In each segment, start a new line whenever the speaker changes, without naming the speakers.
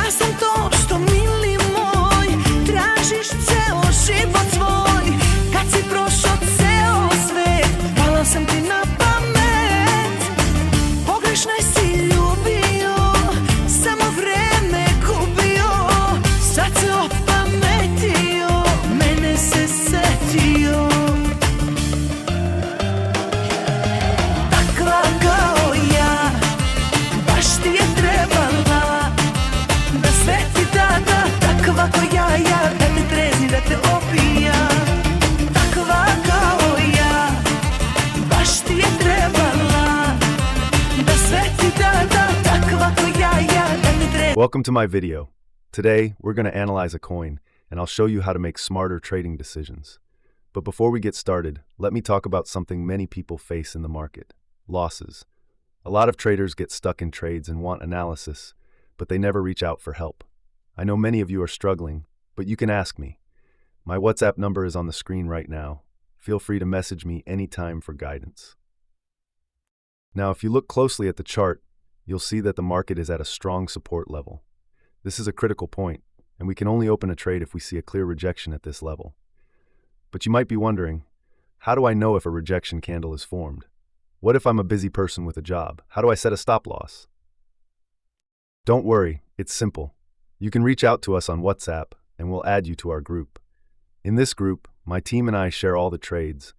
Ja sam to što mili moj, tražiš ceo život svoj. Kad si prošao ceo svet, pala sam ti na pamet. Pogrešno si ljubio, samo vreme gubio. Sad se opametio, mene se setio. Takva kao ja, baš ti je trebala, da sve ti dada. Takva ko ja, da te trezi, da te opija. Takva kao ja, baš ti je trebala, da sve ti dada. Takva ko ja, da te trezi.
Welcome to my video. Today, we're going to analyze a coin, and I'll show you how to make smarter trading decisions. But before we get started, let me talk about something many people face in the market: losses. A lot of traders get stuck in trades and want analysis, but they never reach out for help. I know many of you are struggling, but you can ask me. My WhatsApp number is on the screen right now. Feel free to message me anytime for guidance. Now, if you look closely at the chart, you'll see that the market is at a strong support level. This is a critical point, and we can only open a trade if we see a clear rejection at this level. But you might be wondering, how do I know if a rejection candle is formed? What if I'm a busy person with a job? How do I set a stop loss? Don't worry, it's simple. You can reach out to us on WhatsApp, and we'll add you to our group. In this group, my team and I share all the trades.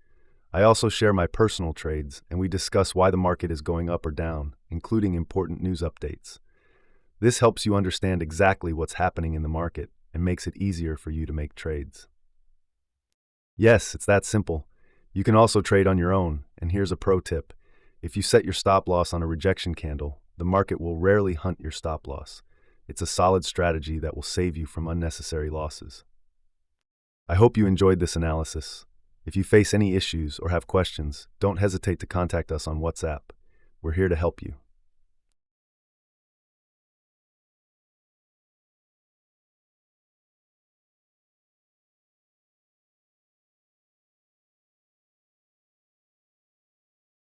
I also share my personal trades, and we discuss why the market is going up or down, including important news updates. This helps you understand exactly what's happening in the market and makes it easier for you to make trades. Yes, it's that simple. You can also trade on your own, and here's a pro tip. If you set your stop loss on a rejection candle, the market will rarely hunt your stop loss. It's a solid strategy that will save you from unnecessary losses. I hope you enjoyed this analysis. If you face any issues or have questions, don't hesitate to contact us on WhatsApp. We're here to help you.